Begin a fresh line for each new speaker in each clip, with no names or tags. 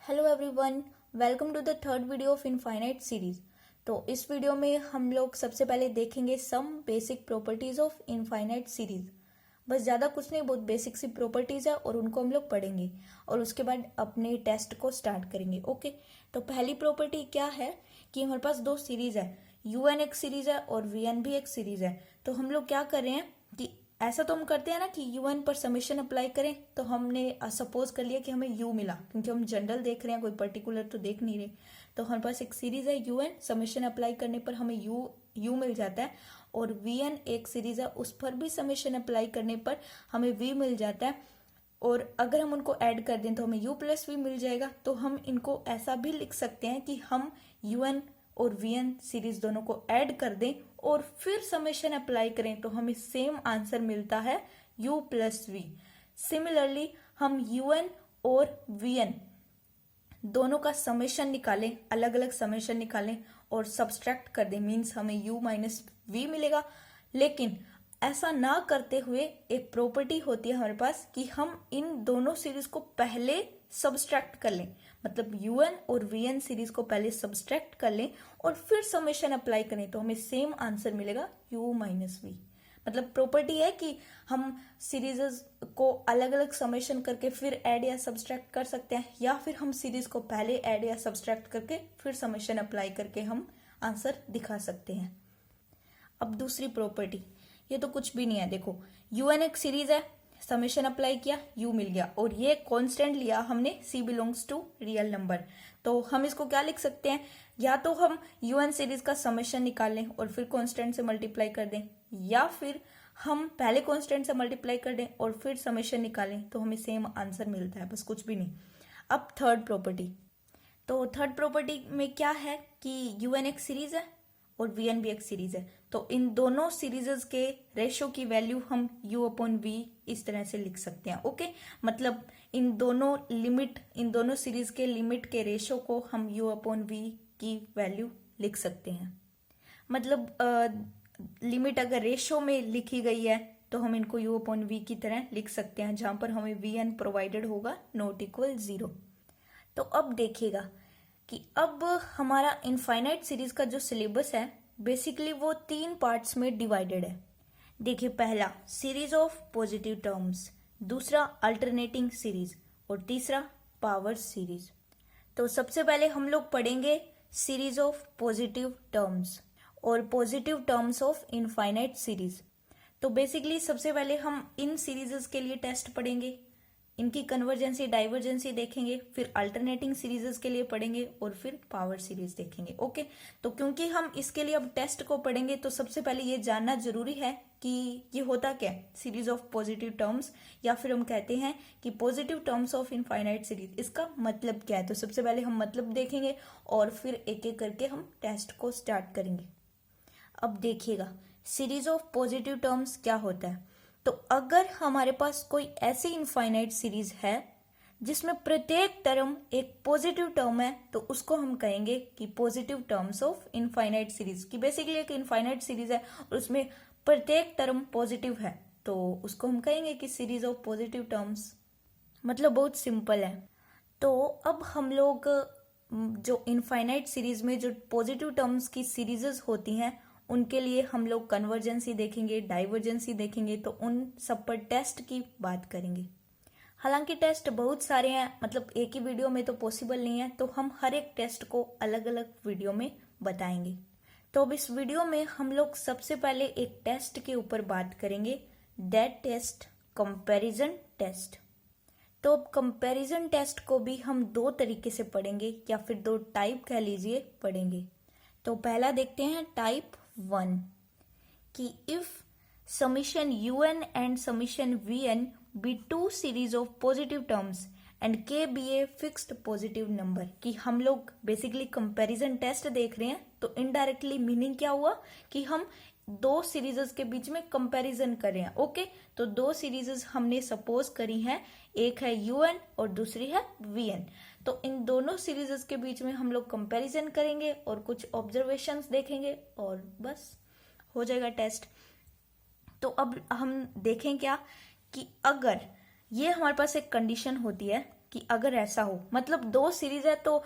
Hello everyone, welcome to the third video of infinite series. तो इस वीडियो में हम लोग सबसे पहले देखेंगे some basic properties of infinite series. बस ज़्यादा कुछ नहीं, बहुत बेसिक सी प्रॉपर्टीज है और उनको हम लोग पढ़ेंगे और उसके बाद अपने टेस्ट को स्टार्ट करेंगे। ओके, तो पहली प्रॉपर्टी क्या है कि हमारे पास दो सीरीज है, UN एक सीरीज है और VN भी एक सीरीज है। तो हम लोग क्या कर रहे हैं कि ऐसा तो हम करते हैं ना कि UN पर समेशन अप्लाई करें, तो हमने सपोज कर लिया कि हमें U मिला, क्योंकि हम जनरल देख रहे हैं, कोई पर्टिकुलर तो देख नहीं रहे। तो हमारे पास एक सीरीज है UN, समेशन अप्लाई करने पर हमें U मिल जाता है, और VN एक सीरीज है, उस पर भी समेशन अप्लाई करने पर हमें V मिल जाता है। और अगर हम उनको ऐड कर दें तो हमें U+V मिल जाएगा। तो हम इनको ऐसा भी लिख सकते हैं कि हम UN और VN सीरीज दोनों को ऐड कर दें और फिर समेशन अप्लाई करें तो हमें सेम आंसर मिलता है U+V। सिमिलरली हम UN और VN दोनों का समेशन निकालें, अलग अलग समेशन निकालें और सब्सट्रैक्ट कर दें, मीन्स हमें U-V मिलेगा। लेकिन ऐसा ना करते हुए एक प्रॉपर्टी होती है हमारे पास कि हम इन दोनों सीरीज को पहले सब्सट्रैक्ट कर लें, मतलब UN और VN सीरीज को पहले सब्सट्रैक्ट कर लें और फिर समेशन अप्लाई करें तो हमें सेम आंसर मिलेगा U-V। मतलब प्रॉपर्टी है कि हम सीरीजेस को अलग अलग समेशन करके फिर ऐड या सब्सट्रैक्ट कर सकते हैं, या फिर हम सीरीज को पहले ऐड या सब्सट्रैक्ट करके फिर समेशन अप्लाई करके हम आंसर दिखा सकते हैं। अब दूसरी प्रॉपर्टी, ये तो कुछ भी नहीं है। देखो, UN एक सीरीज है, समेशन अप्लाई किया, U मिल गया, और ये कांस्टेंट लिया हमने, C belongs to real number. तो हम इसको क्या लिख सकते हैं, या तो हम UN सीरीज का समेशन निकाल लें और फिर कांस्टेंट से मल्टीप्लाई कर दें, या फिर हम पहले कांस्टेंट से मल्टीप्लाई कर दें और फिर समेशन निकालें तो हमें सेम आंसर मिलता है, बस कुछ भी नहीं। अब थर्ड प्रॉपर्टी, तो थर्ड प्रॉपर्टी में क्या है कि UN एक सीरीज है और VN भी एक सीरीज है। तो इन दोनों सीरीजेस के रेशो की वैल्यू हम U/V इस तरह से लिख सकते हैं। ओके, मतलब इन दोनों सीरीज के लिमिट के रेशो को हम U/V की वैल्यू लिख सकते हैं। मतलब लिमिट अगर रेशो में लिखी गई है तो हम इनको U/V की तरह लिख सकते हैं, जहां पर हमें VN प्रोवाइडेड होगा ≠ 0। तो अब देखिएगा कि अब हमारा इनफाइनाइट सीरीज का जो सिलेबस है बेसिकली वो 3 पार्ट्स में डिवाइडेड है। देखिए, पहला सीरीज ऑफ पॉजिटिव टर्म्स, दूसरा अल्टरनेटिंग सीरीज और तीसरा पावर सीरीज। तो सबसे पहले हम लोग पढ़ेंगे सीरीज ऑफ पॉजिटिव टर्म्स और positive terms of infinite series. तो बेसिकली सबसे पहले हम इन सीरीजेस के लिए टेस्ट पढ़ेंगे, इनकी कन्वर्जेंसी डाइवर्जेंसी देखेंगे, फिर अल्टरनेटिंग सीरीजेस के लिए पढ़ेंगे और फिर पावर सीरीज देखेंगे। ओके, तो क्योंकि हम इसके लिए अब टेस्ट को पढ़ेंगे तो सबसे पहले ये जानना जरूरी है कि ये होता क्या है सीरीज ऑफ पॉजिटिव टर्म्स, या फिर हम कहते हैं कि positive terms of infinite series, इसका मतलब क्या है। तो सबसे पहले हम मतलब देखेंगे और फिर एक एक करके हम टेस्ट को स्टार्ट करेंगे। अब देखिएगा, सीरीज ऑफ पॉजिटिव टर्म्स क्या होता है। तो अगर हमारे पास कोई ऐसी इनफाइनाइट सीरीज है जिसमें प्रत्येक टर्म एक पॉजिटिव टर्म है तो उसको हम कहेंगे कि positive terms of infinite series, की बेसिकली एक इनफाइनाइट सीरीज है और उसमें प्रत्येक टर्म पॉजिटिव है तो उसको हम कहेंगे कि सीरीज ऑफ पॉजिटिव टर्म्स। मतलब बहुत सिंपल है। तो अब हम लोग जो इनफाइनाइट सीरीज में जो पॉजिटिव टर्म्स की सीरीजेस होती हैं उनके लिए हम लोग कन्वर्जेंसी देखेंगे, डाइवर्जेंसी देखेंगे, तो उन सब पर टेस्ट की बात करेंगे। हालांकि टेस्ट बहुत सारे हैं, मतलब एक ही वीडियो में तो पॉसिबल नहीं है, तो हम हर एक टेस्ट को अलग अलग वीडियो में बताएंगे। तो अब इस वीडियो में हम लोग सबसे पहले एक टेस्ट के ऊपर बात करेंगे, दैट टेस्ट, कंपैरिजन टेस्ट। तो अब कंपैरिजन टेस्ट को भी हम दो तरीके से पढ़ेंगे, या फिर दो टाइप कह लीजिए पढ़ेंगे। तो पहला देखते हैं टाइप 1 कि if summation UN and summation VN be two series of positive terms and K be a fixed positive number, कि हम लोग बेसिकली कंपैरिजन टेस्ट देख रहे हैं। तो इनडायरेक्टली मीनिंग क्या हुआ कि हम दो सीरीजेस के बीच में कंपैरिजन कर रहे हैं। ओके, तो दो सीरीजेस हमने सपोज करी हैं, एक है UN और दूसरी है VN। तो इन दोनों सीरीजेस के बीच में हम लोग कंपैरिजन करेंगे और कुछ ऑब्जर्वेशंस देखेंगे और बस हो जाएगा टेस्ट। तो अब हम देखें क्या कि अगर ये हमारे पास एक कंडीशन होती है कि अगर ऐसा हो, मतलब दो सीरीज है तो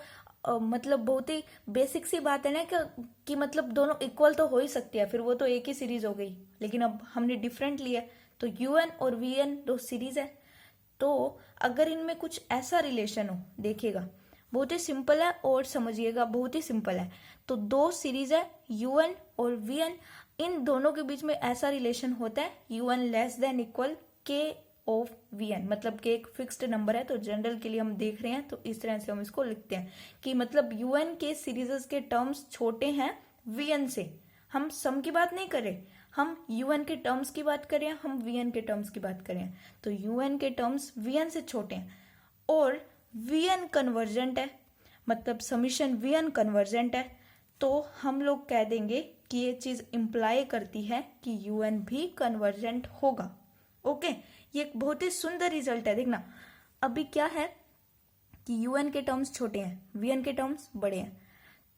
मतलब बहुत ही बेसिक सी बात है ना कि मतलब दोनों इक्वल तो हो ही सकती है, फिर वो तो एक ही सीरीज हो गई। लेकिन अब हमने डिफरेंट लिया है, तो यूएन और वीएन दो सीरीज है। तो अगर इनमें कुछ ऐसा रिलेशन हो, देखिएगा बहुत ही सिंपल है और समझिएगा बहुत ही सिंपल है। तो दो सीरीज है यूएन और वीएन, इन दोनों के बीच में ऐसा रिलेशन होता है यूएन लेस देन इक्वल के ऑफ वीएन, मतलब के एक फिक्स्ड नंबर है। तो जनरल के लिए हम देख रहे हैं तो इस तरह से हम इसको लिखते हैं कि मतलब यूएन के सीरीजेस के टर्म्स छोटे हैं वीएन से। हम सम की बात नहीं करें, हम यूएन के टर्म्स की बात करें, हम वीएन के टर्म्स की बात करें। तो यूएन के टर्म्स वीएन से छोटे हैं और वीएन कन्वर्जेंट है, मतलब समीशन वीएन कन्वर्जेंट है। तो हम लोग कह देंगे कि ये चीज इंप्लाई करती है कि यूएन भी कन्वर्जेंट होगा। ओके, ये एक बहुत ही सुंदर रिजल्ट है। देखना अभी क्या है कि यूएन के टर्म्स छोटे हैं, वीएन के टर्म्स बड़े हैं।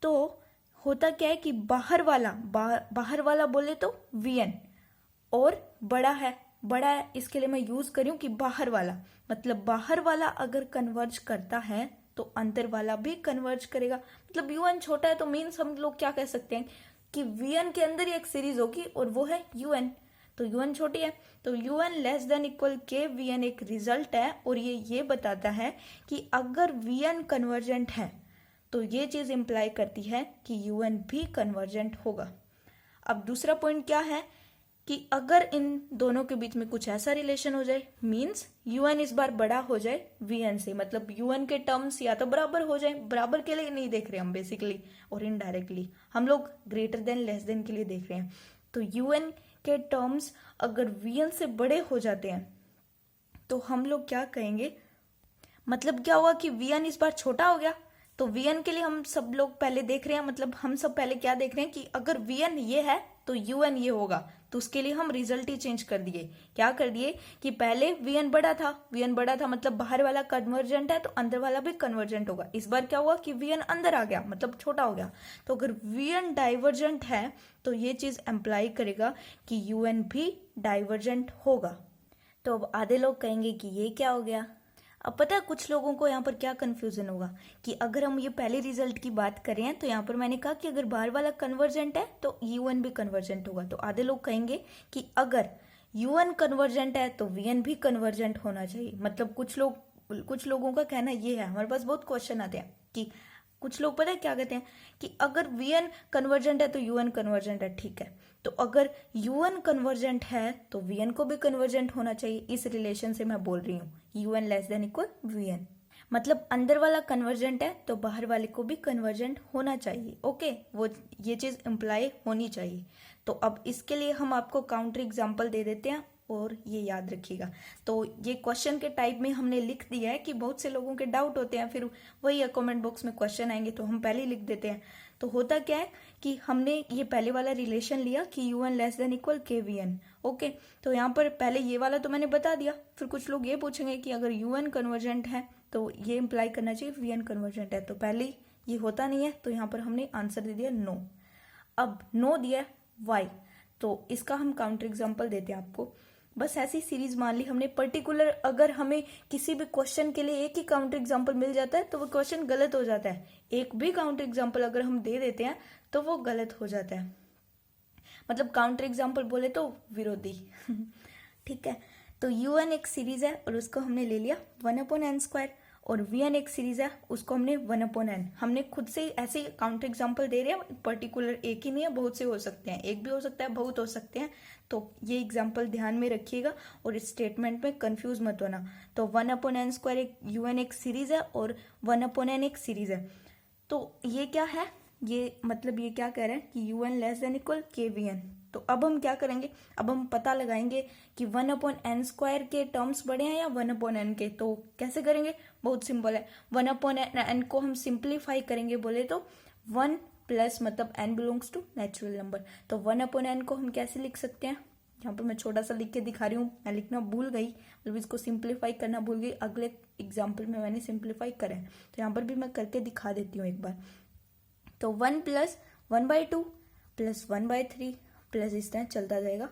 तो होता क्या है कि बाहर वाला बोले तो वीएन और बड़ा है इसके लिए मैं यूज करी हूं कि बाहर वाला, मतलब बाहर वाला अगर कन्वर्ज करता है तो अंदर वाला भी कन्वर्ज करेगा। मतलब यूएन छोटा है तो मीन्स हम लोग क्या कह सकते हैं कि वीएन के अंदर ही एक सीरीज होगी और वो है यूएन। तो यूएन छोटी है, तो यूएन लेस देन इक्वल के वीएन एक रिजल्ट है और ये बताता है कि अगर वीएन कन्वर्जेंट है तो ये चीज इंप्लाई करती है कि यूएन भी कन्वर्जेंट होगा। अब दूसरा पॉइंट क्या है कि अगर इन दोनों के बीच में कुछ ऐसा रिलेशन हो जाए, मींस यूएन इस बार बड़ा हो जाए वीएन से, मतलब यूएन के टर्म्स या तो बराबर हो जाए, बराबर के लिए नहीं देख रहे हम बेसिकली और इनडायरेक्टली हम लोग ग्रेटर देन लेस देन के लिए देख रहे हैं। तो यूएन के टर्म्स अगर वीएन से बड़े हो जाते हैं तो हम लोग क्या कहेंगे, मतलब क्या हुआ कि वीएन इस बार छोटा हो गया। तो वीएन के लिए हम सब लोग पहले देख रहे हैं, मतलब हम सब पहले क्या देख रहे हैं कि अगर वीएन ये है तो यूएन ये होगा। तो उसके लिए हम रिजल्ट ही चेंज कर दिए। क्या कर दिए कि पहले वीएन बड़ा था मतलब बाहर वाला कन्वर्जेंट है तो अंदर वाला भी कन्वर्जेंट होगा। इस बार क्या हुआ कि वीएन अंदर आ गया, मतलब छोटा हो गया। तो अगर वीएन डाइवर्जेंट है तो ये चीज एम्प्लाई करेगा कि यूएन भी डाइवर्जेंट होगा। तो अब आधे लोग कहेंगे कि ये क्या हो गया। अब पता है कुछ लोगों को यहाँ पर क्या कंफ्यूजन होगा कि अगर हम ये पहले रिजल्ट की बात करें तो यहाँ पर मैंने कहा कि अगर बाहर वाला कन्वर्जेंट है तो यूएन भी कन्वर्जेंट होगा। तो आधे लोग कहेंगे कि अगर यूएन कन्वर्जेंट है तो वीएन भी कन्वर्जेंट होना चाहिए। मतलब कुछ लोगों का कहना ये है, हमारे पास बहुत क्वेश्चन आते हैं कि कुछ लोग पता है क्या कहते हैं कि अगर वीएन कन्वर्जेंट है तो यूएन कन्वर्जेंट है, ठीक है। तो अगर यूएन कन्वर्जेंट है तो वीएन को भी कन्वर्जेंट होना चाहिए। इस रिलेशन से मैं बोल रही हूँ UN less than equal VN, मतलब अंदर वाला कन्वर्जेंट है तो बाहर वाले को भी कन्वर्जेंट होना चाहिए। ओके, वो ये चीज इंप्लाई होनी चाहिए। तो अब इसके लिए हम आपको काउंटर एग्जाम्पल दे देते हैं और ये याद रखिएगा। तो ये क्वेश्चन के टाइप में हमने लिख दिया है कि बहुत से लोगों के डाउट होते हैं, फिर वही कमेंट बॉक्स में क्वेश्चन आएंगे तो हम पहले ही लिख देते हैं। तो होता क्या है कि हमने ये पहले वाला रिलेशन लिया कि यूएन लेस देन इक्वल के वीएन। ओके, तो यहाँ पर पहले ये वाला तो मैंने बता दिया। फिर कुछ लोग ये पूछेंगे कि अगर यूएन कन्वर्जेंट है तो ये इंप्लाई करना चाहिए वीएन कन्वर्जेंट है। तो पहले ये होता नहीं है तो यहाँ पर हमने आंसर दे दिया नो। अब नो दिया वाई, तो इसका हम काउंटर एग्जाम्पल देते हैं आपको। बस ऐसी सीरीज मान ली हमने पर्टिकुलर, अगर हमें किसी भी क्वेश्चन के लिए एक ही काउंटर एग्जाम्पल मिल जाता है तो वो क्वेश्चन गलत हो जाता है। एक भी काउंटर एग्जाम्पल अगर हम दे देते हैं तो वो गलत हो जाता है, मतलब काउंटर एग्जाम्पल बोले तो विरोधी ठीक है। तो यूएन एक सीरीज है और उसको हमने ले लिया 1/n², और वीएन एक सीरीज है उसको हमने 1/n। हमने खुद से ऐसे काउंटर एग्जाम्पल दे रहे हैं, पर्टिकुलर एक ही नहीं है, बहुत से हो सकते हैं, एक भी हो सकता है, बहुत हो सकते हैं। तो ये एग्जाम्पल ध्यान में रखिएगा और इस स्टेटमेंट में कंफ्यूज मत होना। तो 1/n² एक यूएन एक सीरीज है और 1/n एक सीरीज है। तो ये क्या है, ये मतलब ये क्या कह रहे हैं कि यूएन लेस देन इक्वल के वीएन। तो अब हम क्या करेंगे, अब हम पता लगाएंगे कि 1/n² के टर्म्स बड़े हैं या 1/n के। तो कैसे करेंगे, बहुत सिंपल है। 1/n को हम सिंप्लीफाई करेंगे बोले तो 1 प्लस, मतलब n belongs to natural number. तो 1/n को हम कैसे लिख सकते हैं, यहाँ पर मैं छोटा सा लिख के दिखा रही हूँ, मैं लिखना भूल गई, मतलब इसको सिंप्लीफाई करना भूल गई। अगले एग्जाम्पल में मैंने सिंप्लीफाई करा है तो यहाँ पर भी मैं करके दिखा देती हूँ एक बार। तो 1 प्लस 1/2 प्लस 1/3 प्लस इस तरह चलता जाएगा।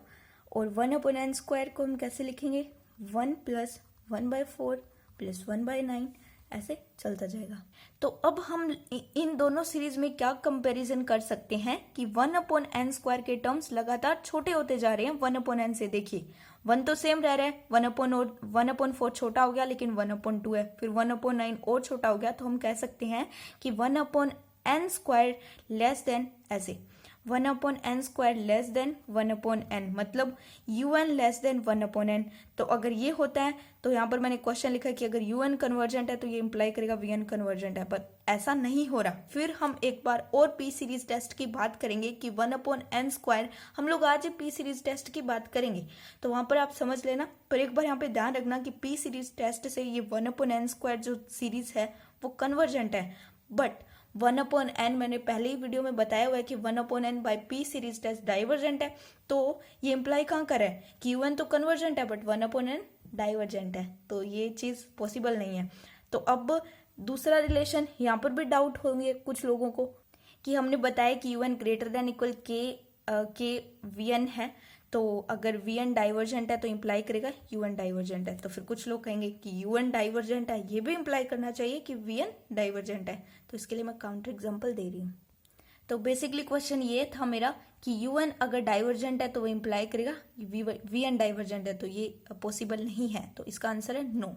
और 1/n² को हम कैसे लिखेंगे, 1 प्लस 1/4 प्लस 1/9, ऐसे चलता जाएगा। तो अब हम इन दोनों सीरीज में क्या कंपैरिजन कर सकते हैं कि 1/n² के टर्म्स लगातार छोटे होते जा रहे हैं 1/n से। देखिए 1 तो सेम रह रहा है, 1/4 छोटा हो गया लेकिन 1/2 है, फिर 1/9 और छोटा हो गया, तो हम कह सकते हैं कि 1/n² लेस देन, ऐसे 1/n² लेस देन 1/n, मतलब un लेस देन 1/n। तो अगर ये होता है तो यहाँ पर मैंने क्वेश्चन लिखा है कि अगर un कन्वर्जेंट है तो ये इंप्लाई करेगा vn कन्वर्जेंट है, पर ऐसा नहीं हो रहा। फिर हम एक बार और पी सीरीज टेस्ट की बात करेंगे कि 1/n², हम लोग आज पी सीरीज टेस्ट की बात करेंगे तो वहां पर आप समझ लेना। पर एक बार यहाँ पे ध्यान रखना कि पी सीरीज टेस्ट से ये 1/n² जो सीरीज है वो कन्वर्जेंट है, बट 1/n मैंने पहले ही वीडियो में बताया हुआ है कि 1/n by P series test divergent है। तो ये इंप्लाई कहाँ कर है कि un तो कन्वर्जेंट है बट 1/n डाइवर्जेंट है, तो ये चीज पॉसिबल नहीं है। तो अब दूसरा रिलेशन, यहाँ पर भी डाउट होंगे कुछ लोगों को कि हमने बताया कि un ग्रेटर देन इक्वल के vn है, तो अगर vn डाइवर्जेंट है तो इंप्लाई करेगा un डाइवर्जेंट है। तो फिर कुछ लोग कहेंगे कि un डाइवर्जेंट है, ये भी इंप्लाई करना चाहिए कि vn डाइवर्जेंट है। तो इसके लिए मैं काउंटर एग्जांपल दे रही हूँ। तो बेसिकली क्वेश्चन ये था मेरा कि un अगर डाइवर्जेंट है तो वो इंप्लाई करेगा vn डाइवर्जेंट है, तो ये पॉसिबल नहीं है, तो इसका आंसर है नो।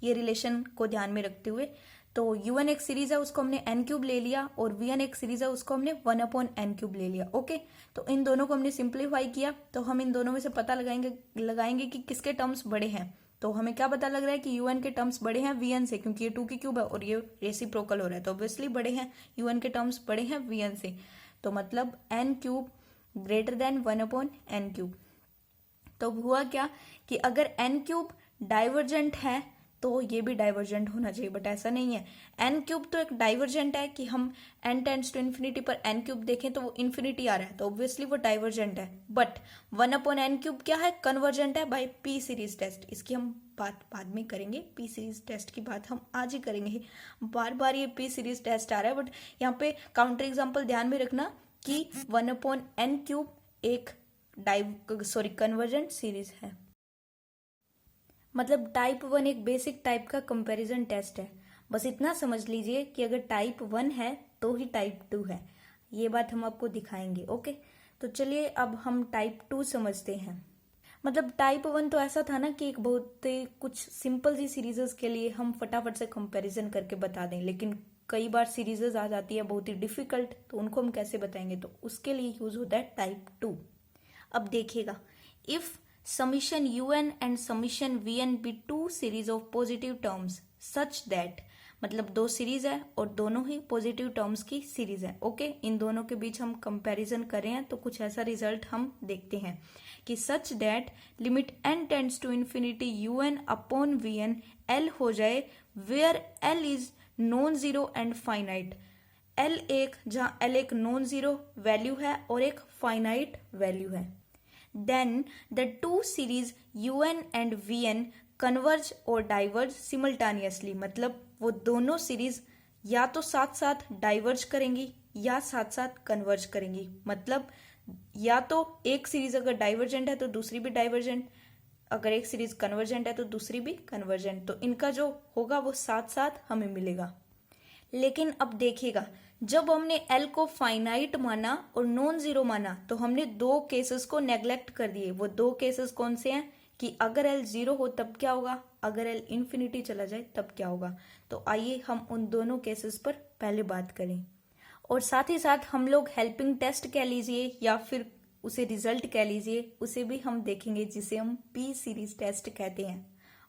ये रिलेशन को ध्यान में रखते हुए, तो un एक सीरीज है उसको हमने n³ ले लिया और vn एक सीरीज है उसको हमने 1/n³ ले लिया। ओके, तो इन दोनों को हमने सिंप्लीफाई किया, तो हम इन दोनों में से पता लगाएंगे कि किसके टर्म्स बड़े हैं। तो हमें क्या पता लग रहा है कि un के टर्म्स बड़े हैं vn से, क्योंकि ये 2 की क्यूब है और ये रेसिप्रोकल हो रहा है, तो ऑब्वियसली बड़े हैं, un के टर्म्स बड़े हैं vn से। तो मतलब n³ ग्रेटर देन 1/n³। तो हुआ क्या कि अगर n³ डाइवर्जेंट है तो ये भी डाइवर्जेंट होना चाहिए, बट ऐसा नहीं है। n³ तो एक डाइवर्जेंट है कि हम n टेंड्स टू इन्फिनिटी पर n³ देखें तो वो इन्फिनिटी आ रहा है, तो ऑब्वियसली वो डाइवर्जेंट है। बट 1/n³ क्या है, कन्वर्जेंट है बाय पी सीरीज टेस्ट। इसकी हम बात बाद में करेंगे, पी सीरीज टेस्ट की बात हम आज ही करेंगे। बार बार ये पी सीरीज टेस्ट आ रहा है, बट यहाँ पे काउंटर एग्जाम्पल ध्यान में रखना कि 1/n³ एक कन्वर्जेंट सीरीज है। मतलब टाइप 1 एक बेसिक टाइप का कंपैरिजन टेस्ट है। बस इतना समझ लीजिए कि अगर टाइप 1 है तो ही टाइप 2 है, ये बात हम आपको दिखाएंगे। ओके, तो चलिए अब हम टाइप 2 समझते हैं। मतलब टाइप 1 तो ऐसा था ना कि एक बहुत कुछ सिंपल सी सीरीजेस के लिए हम फटाफट से कंपैरिजन करके बता दें, लेकिन कई बार सीरीजेस आ जाती है बहुत ही डिफिकल्ट, तो उनको हम कैसे बताएंगे, तो उसके लिए यूज होता है टाइप 2। अब देखिएगा, if summation un and summation vn be two series of positive terms such that, मतलब दो सीरीज है और दोनों ही पॉजिटिव टर्म्स की सीरीज है। ओके, इन दोनों के बीच हम कंपैरिजन करें हैं तो कुछ ऐसा रिजल्ट हम देखते हैं कि such that limit n tends to infinity un/vn l हो जाए where l is non zero and finite. l एक, जहाँ l एक नॉन जीरो वैल्यू है और एक फाइनाइट वैल्यू है, then the two series un and vn converge और diverge simultaneously। मतलब वो दोनों सीरीज या तो साथ साथ डाइवर्ज करेंगी या साथ साथ कन्वर्ज करेंगी। मतलब या तो एक सीरीज अगर डाइवर्जेंट है तो दूसरी भी डाइवर्जेंट, अगर एक सीरीज कन्वर्जेंट है तो दूसरी भी कन्वर्जेंट, तो इनका जो होगा वो साथ साथ हमें मिलेगा। लेकिन अब देखिएगा, जब हमने L को फाइनाइट माना और नॉन जीरो माना तो हमने दो केसेस को नेग्लेक्ट कर दिए। वो दो केसेस कौन से हैं कि अगर L जीरो हो तब क्या होगा, अगर L इन्फिनिटी चला जाए तब क्या होगा। तो आइए हम उन दोनों केसेस पर पहले बात करें, और साथ ही साथ हम लोग हेल्पिंग टेस्ट कह लीजिए या फिर उसे रिजल्ट कह लीजिए, उसे भी हम देखेंगे, जिसे हम पी सीरीज टेस्ट कहते हैं,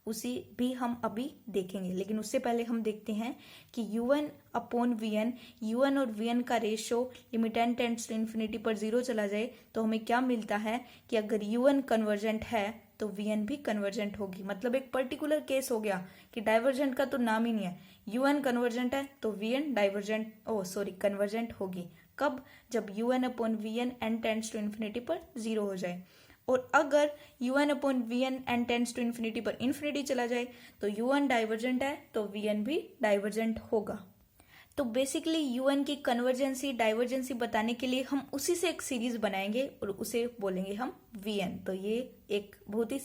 उसी भी हम अभी देखेंगे। लेकिन उससे पहले हम देखते हैं कि un/vn, un और vn का ratio limit n tends to infinity पर 0 चला जाए तो हमें क्या मिलता है कि अगर un कन्वर्जेंट है तो vn भी कन्वर्जेंट होगी। मतलब एक पर्टिकुलर केस हो गया कि डाइवर्जेंट का तो नाम ही नहीं है, un कन्वर्जेंट है तो vn कन्वर्जेंट होगी। कब, जब un/vn n tends to infinity पर 0 हो जाए। और अगर un/vn n tends to infinity पर इन्फिनिटी चला जाए तो un डाइवर्जेंट है तो vn भी डाइवर्जेंट होगा। तो बेसिकली un की कन्वर्जेंसी डाइवर्जेंसी बताने के लिए हम उसी से एक सीरीज बनाएंगे और उसे बोलेंगे हम vn। तो ये एक बहुत ही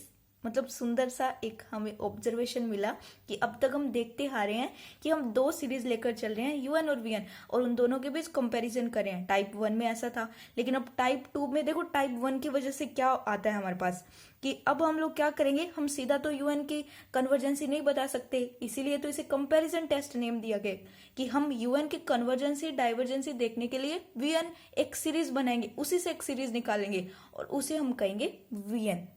मतलब सुंदर सा एक हमें ऑब्जर्वेशन मिला कि अब तक हम देखते आ रहे हैं कि हम दो सीरीज लेकर चल रहे हैं यूएन और वीएन, और उन दोनों के बीच कंपैरिजन कर रहे हैं। टाइप 1 में ऐसा था, लेकिन अब टाइप 2 में देखो टाइप 1 की वजह से क्या आता है हमारे पास कि अब हम लोग क्या करेंगे, हम सीधा तो यूएन की कन्वर्जेंसी नहीं बता सकते, इसीलिए तो इसे कंपैरिजन टेस्ट नेम दिया गया कि हम यूएन की कन्वर्जेंसी डाइवर्जेंसी देखने के लिए वीएन एक सीरीज बनाएंगे, उसी से एक सीरीज निकालेंगे और उसे हम कहेंगे वीएन।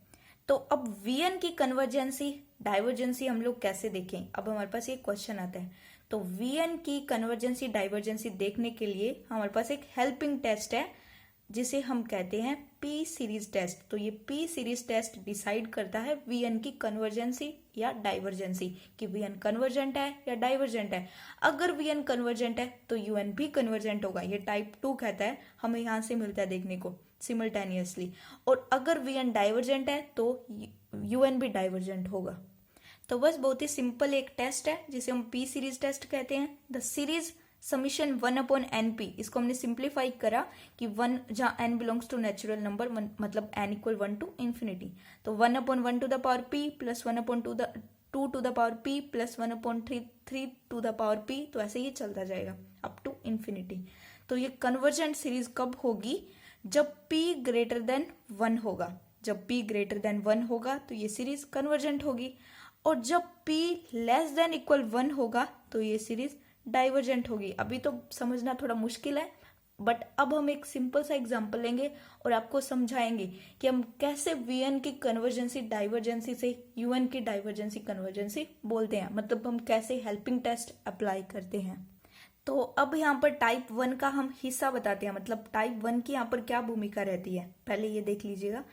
तो अब वीएन की कन्वर्जेंसी डाइवर्जेंसी हम लोग कैसे देखें, अब हमारे पास ये क्वेश्चन आता है। तो वीएन की कन्वर्जेंसी डाइवर्जेंसी देखने के लिए हमारे पास एक हेल्पिंग टेस्ट है जिसे हम कहते हैं पी सीरीज टेस्ट। तो ये पी सीरीज टेस्ट डिसाइड करता है वीएन की कन्वर्जेंसी या डाइवर्जेंसी कि वीएन कन्वर्जेंट है या डाइवर्जेंट है। अगर वीएन कन्वर्जेंट है तो यूएन भी कन्वर्जेंट होगा, ये टाइप 2 कहता है, हमें यहां से मिलता है देखने को सिमल्टेनियसली। और अगर वीएन डाइवर्जेंट है तो यूएन भी डाइवर्जेंट होगा। तो बस बहुत ही सिंपल एक टेस्ट है जिसे हम पी सीरीज टेस्ट कहते हैं। द सीरीज समीशन 1/np, इसको हमने सिंप्लीफाई करा कि 1 जहां n belongs to natural number, मतलब n इक्वल 1 टू इन्फिनिटी, तो 1/1 to the power p plus 1/2 to the power p plus 1/3 to the power p, तो ऐसे ही चलता जाएगा अप टू इन्फिनिटी। तो ये कन्वर्जेंट सीरीज कब होगी, जब p ग्रेटर देन 1 होगा। जब p ग्रेटर देन 1 होगा तो ये सीरीज कन्वर्जेंट होगी, और जब p लेस देन इक्वल 1 होगा तो ये सीरीज डाइवर्जेंट होगी। अभी तो समझना थोड़ा मुश्किल है, बट अब हम एक सिंपल सा एग्जांपल लेंगे और आपको समझाएंगे कि हम कैसे वीएन की कन्वर्जेंसी डाइवर्जेंसी से यूएन की डाइवर्जेंसी कन्वर्जेंसी बोलते हैं, मतलब हम कैसे हेल्पिंग टेस्ट अप्लाई करते हैं। तो अब यहाँ पर टाइप 1 का हम हिस्सा बताते हैं, मतलब टाइप 1 की यहाँ पर क्या भूमिका रहती है, पहले ये देख लीजिएगा।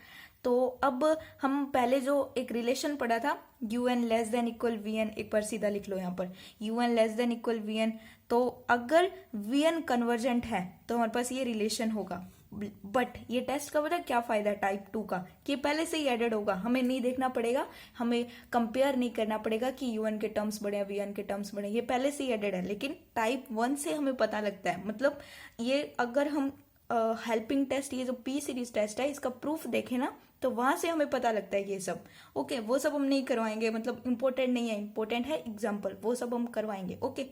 तो अब हम पहले जो एक रिलेशन पढ़ा था UN less than equal VN, एक बार सीधा लिख लो यहाँ पर UN less than equal VN. तो अगर वीएन कन्वर्जेंट है तो हमारे पास ये रिलेशन होगा, बट ये टेस्ट का पता क्या फायदा है टाइप 2 का, कि पहले से ही एडेड होगा, हमें नहीं देखना पड़ेगा, हमें कंपेयर नहीं करना पड़ेगा कि यूएन के टर्म्स बढ़े या वीएन के टर्म्स बढ़े, ये पहले से ही एडेड है। लेकिन टाइप 1 से हमें पता लगता है, मतलब ये अगर हम हेल्पिंग टेस्ट, ये जो पी सीरीज टेस्ट है, इसका प्रूफ देखें ना तो वहां से हमें पता लगता है ये सब। ओके, वो सब हम नहीं करवाएंगे, मतलब इंपॉर्टेंट नहीं है, इंपॉर्टेंट है एग्जाम्पल, वो सब हम करवाएंगे। ओके,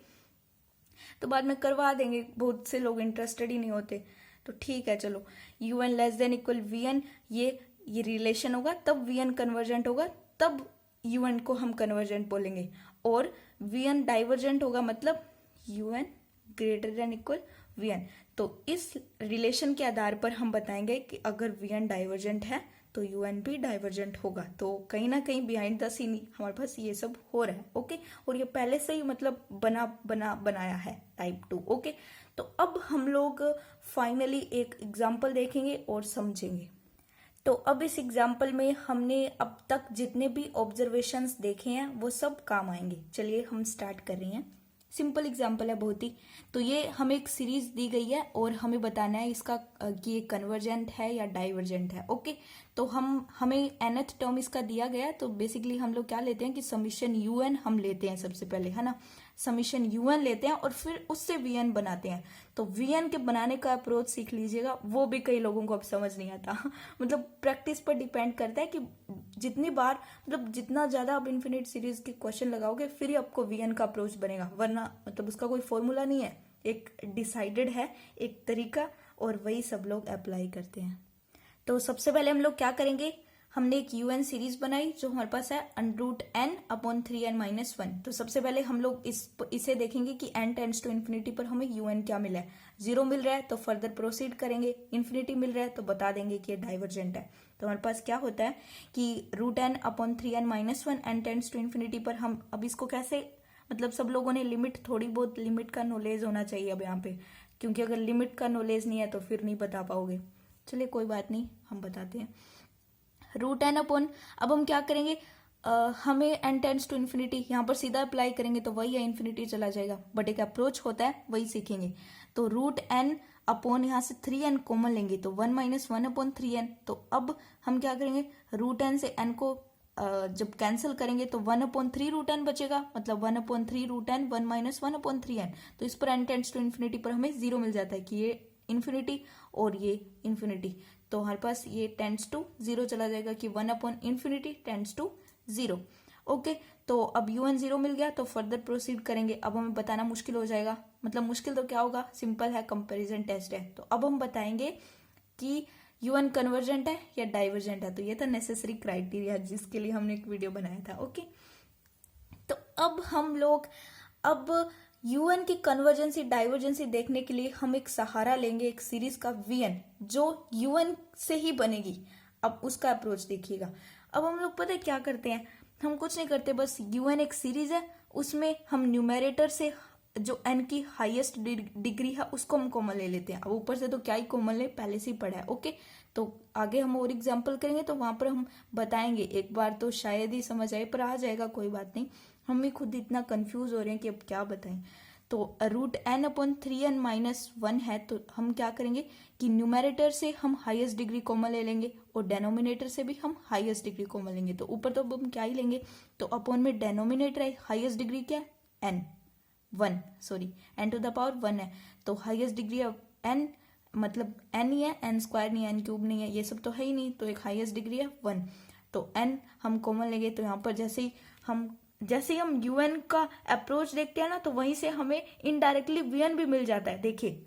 तो बाद में करवा देंगे, बहुत से लोग इंटरेस्टेड ही नहीं होते, तो ठीक है चलो। UN less than equal VN, ये रिलेशन होगा, तब वीएन कन्वर्जेंट होगा, तब यूएन को हम कन्वर्जेंट बोलेंगे। और वीएन डाइवर्जेंट होगा, मतलब UN greater than equal VN. तो इस रिलेशन के आधार पर हम बताएंगे कि अगर वीएन डाइवर्जेंट है तो यूएन भी डाइवर्जेंट होगा। तो कहीं ना कहीं बिहाइंड द सीन हमारे पास ये सब हो रहा है। ओके, और ये पहले से ही मतलब बनाया है टाइप 2। ओके, तो अब हम लोग फाइनली एक एग्जाम्पल देखेंगे और समझेंगे। तो अब इस एग्जाम्पल में हमने अब तक जितने भी ऑब्जर्वेशंस देखे हैं वो सब काम आएंगे। चलिए हम स्टार्ट कर रहे हैं। सिंपल एग्जाम्पल है बहुत ही। तो ये हमें एक सीरीज दी गई है और हमें बताना है इसका कि ये कन्वर्जेंट है या डाइवर्जेंट है। ओके, तो हमें nth टर्म इसका दिया गया है, तो बेसिकली हम लोग क्या लेते हैं कि समीशन यूएन हम लेते हैं सबसे पहले, है ना, समीशन यूएन लेते हैं और फिर उससे वीएन बनाते हैं। तो वीएन के बनाने का अप्रोच सीख लीजिएगा, वो भी कई लोगों को अब समझ नहीं आता मतलब प्रैक्टिस पर डिपेंड करता है कि जितनी बार, मतलब जितना ज्यादा आप इन्फिनिट सीरीज के क्वेश्चन लगाओगे फिर ही आपको वीएन का अप्रोच बनेगा, वरना मतलब उसका कोई फॉर्मूला नहीं है, एक डिसाइडेड है एक तरीका, और वही सब लोग अप्लाई करते हैं। तो सबसे पहले हम लोग क्या करेंगे, हमने एक यूएन सीरीज बनाई जो हमारे पास है √n/3n-1। तो सबसे पहले हम लोग इसे देखेंगे कि n टेंड्स टू इन्फिनिटी पर हमें यूएन क्या मिला है। 0 मिल रहा है तो फर्दर प्रोसीड करेंगे, इन्फिनिटी मिल रहा है तो बता देंगे कि ये डाइवर्जेंट है। तो हमारे पास क्या होता है कि √n/3n-1 n tends to infinity पर हम अब इसको कैसे, मतलब सब लोगों ने थोड़ी बहुत लिमिट का नॉलेज होना चाहिए अब यहाँ पे, क्योंकि अगर लिमिट का नॉलेज नहीं है तो फिर नहीं बता पाओगे। चलिए कोई बात नहीं, हम बताते हैं। √n/, अब हम क्या करेंगे, हमें n टेंड्स टू इन्फिनिटी यहाँ पर सीधा अप्लाई करेंगे तो वही है, इन्फिनिटी चला जाएगा, बट एक अप्रोच होता है वही सीखेंगे। तो √n/, यहाँ से 3n कॉमन लेंगे तो 1 - 1/3n। तो अब हम क्या करेंगे, √n से n को जब कैंसिल करेंगे तो 1/3 बचेगा, मतलब 1/3 √n 1 - 1/3n। तो इस पर n टेंड्स टू इन्फिनिटी पर हमें 0 मिल जाता है कि ये इन्फिनिटी और ये इन्फिनिटी। तो हमारे पास ये टेंड्स टू 0 चला जाएगा कि 1/∞ टेंड्स टू 0। ओके, तो अब un 0 मिल गया, तो फर्दर प्रोसीड करेंगे। अब हमें बताना मुश्किल हो जाएगा, मतलब मुश्किल तो क्या होगा, सिंपल है, कंपैरिजन टेस्ट है। तो अब हम बताएंगे कि un कन्वर्जेंट है या डाइवर्जेंट है। तो ये था नेसेसरी क्राइटेरिया जिसके लिए हमने एक वीडियो बनाया था। ओके, तो अब हम लोग un की कन्वर्जेंसी डाइवर्जेंसी देखने के लिए हम एक सहारा लेंगे, एक सीरीज का vn जो un से ही बनेगी। अब उसका अप्रोच देखिएगा। अब हम लोग पता है क्या करते हैं, हम कुछ नहीं करते, बस un एक सीरीज है, उसमें हम न्यूमेरेटर से जो n की हाईएस्ट डिग्री है उसको हम कॉमन ले लेते हैं। अब ऊपर से तो क्या ही कॉमन ले, पहले से ही पढ़ा है। ओके, तो आगे हम और एग्जाम्पल करेंगे तो वहां पर हम बताएंगे। एक बार तो शायद ही समझ आए, पर आ जाएगा, कोई बात नहीं। हम भी खुद इतना कंफ्यूज हो रहे हैं कि अब क्या बताएं। तो √n/3n-1 है, तो हम क्या करेंगे कि न्यूमेरेटर से हम हाईएस्ट डिग्री कॉमन ले लेंगे और डेनोमिनेटर से भी हम हाईएस्ट डिग्री कॉमन लेंगे। तो ऊपर तो हम क्या ही लेंगे, तो अपॉन में डेनोमिनेटर है, हाईएस्ट डिग्री क्या है, n⁻1 है, तो हाईएस्ट डिग्री ऑफ n मतलब n ही है, n² नहीं है, n³ नहीं है, ये सब तो है ही नहीं, तो एक हाईएस्ट डिग्री है 1। तो n हम कॉमन लेंगे, तो यहाँ पर जैसे ही हम un का अप्रोच देखते हैं ना, तो वहीं से हमें इनडायरेक्टली vn भी मिल जाता है। देखिए,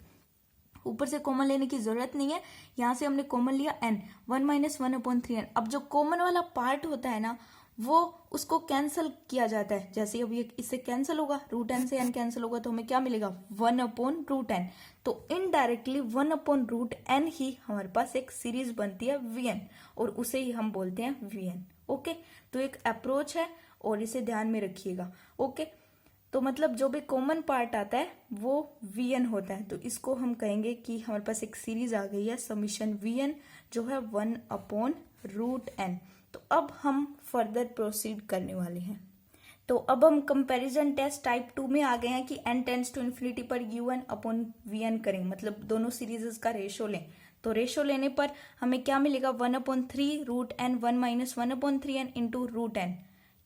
ऊपर से कॉमन लेने की जरूरत नहीं है, यहाँ से हमने कॉमन लिया n, 1 - 1/3n। अब जो कॉमन वाला पार्ट होता है ना, वो उसको कैंसिल किया जाता है। जैसे अब ये इससे कैंसिल होगा, √n से n कैंसिल होगा, तो हमें क्या मिलेगा, 1/√n। तो इनडायरेक्टली 1/√n ही हमारे पास एक सीरीज बनती है vn, और उसे ही हम बोलते हैं vn। ओके, तो एक अप्रोच है और इसे ध्यान में रखिएगा। ओके, तो मतलब जो भी कॉमन पार्ट आता है वो vn होता है, तो इसको हम कहेंगे कि हमारे पास एक सीरीज आ गई है समीशन vn जो है 1/√n। तो अब हम फर्दर प्रोसीड करने वाले हैं। तो अब हम कंपैरिजन टेस्ट टाइप 2 में आ गए हैं कि n टेंड्स टू इन्फिनिटी पर un/vn करेंगे, मतलब दोनों सीरीजेस का रेशो लें। तो रेशो लेने पर हमें क्या मिलेगा, 1/3√n1 - 1/3n इंटू √n।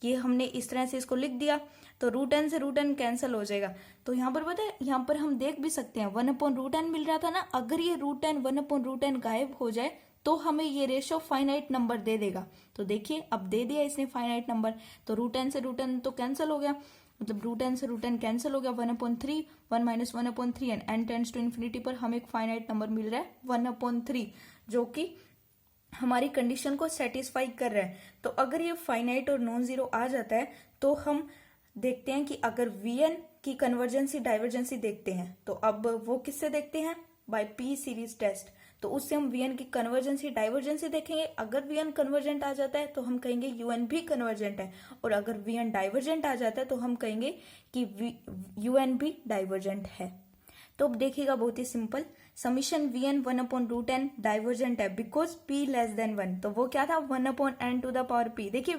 ये हमने इस तरह से इसको लिख दिया, तो √n से √n कैंसिल हो जाएगा। तो यहाँ पर पता है, यहाँ पर हम देख भी सकते हैं 1/√n मिल रहा था ना, अगर ये √n 1/√n गायब हो जाए तो हमें ये रेशो फाइनाइट नंबर दे देगा। तो देखिए, अब दे दिया इसने फाइनाइट नंबर, तो √n से √n तो कैंसिल हो गया, मतलब √n से √n कैंसिल हो गया, 1/3, 1 - 1/3n, n tends to infinity पर हमें एक फाइनाइट नंबर मिल रहा है 1/3, जो कि हमारी कंडीशन को सेटिस्फाई कर रहा है। तो अगर ये फाइनाइट और नॉन जीरो आ जाता है, तो हम देखते हैं कि अगर vn की कन्वर्जेंसी डाइवर्जेंसी देखते हैं, तो अब वो किससे देखते हैं, बाय p सीरीज टेस्ट। तो उससे हम vn की कन्वर्जेंसी डाइवर्जेंसी देखेंगे। अगर vn कन्वर्जेंट आ जाता है तो हम कहेंगे un भी कन्वर्जेंट है, और अगर vn डाइवर्जेंट आ जाता है तो हम कहेंगे कि un भी डाइवर्जेंट है। तो अब देखिएगा, बहुत ही simple, summation vn 1/√n divergent है बिकॉज p <1। तो वो क्या था, 1/n⁻p। देखिए,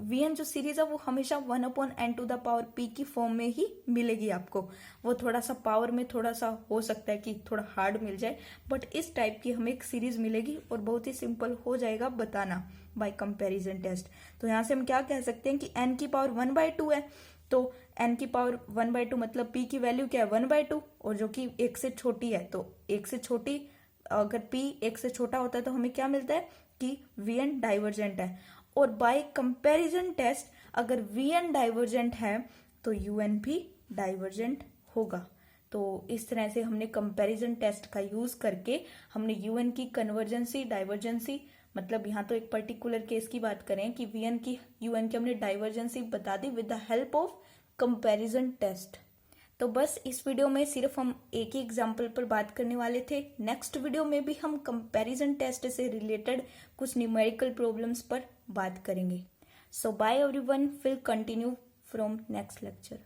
vn जो सीरीज है वो हमेशा 1/n⁻p की फॉर्म में ही मिलेगी आपको। वो थोड़ा सा पावर में थोड़ा सा हो सकता है कि थोड़ा हार्ड मिल जाए, बट इस टाइप की हमें एक सीरीज मिलेगी और बहुत ही सिंपल हो जाएगा बताना बाय कंपैरिजन टेस्ट। तो यहाँ से हम क्या कह सकते हैं कि n की पावर 1/2 है, तो n की पावर 1/2 मतलब p की वैल्यू क्या है, 1/2, और जो कि 1 से छोटी है। तो 1 से छोटी, अगर p 1 से छोटा होता है तो हमें क्या मिलता है कि vn डाइवर्जेंट है। और बाय कंपैरिजन टेस्ट अगर vn डाइवर्जेंट है तो un भी डाइवर्जेंट होगा। तो इस तरह से हमने कंपैरिजन टेस्ट का यूज करके हमने un की कन्वर्जेंसी डाइवर्जेंसी, मतलब यहाँ तो एक पर्टिकुलर केस की बात करें कि un की हमने डाइवर्जेंसी बता दी with the help of comparison test. तो बस इस वीडियो में सिर्फ हम एक ही एग्जाम्पल पर बात करने वाले थे। नेक्स्ट वीडियो में भी हम कंपैरिजन टेस्ट से रिलेटेड कुछ न्यूमेरिकल प्रॉब्लम्स पर बात करेंगे। So bye everyone, will continue from next lecture.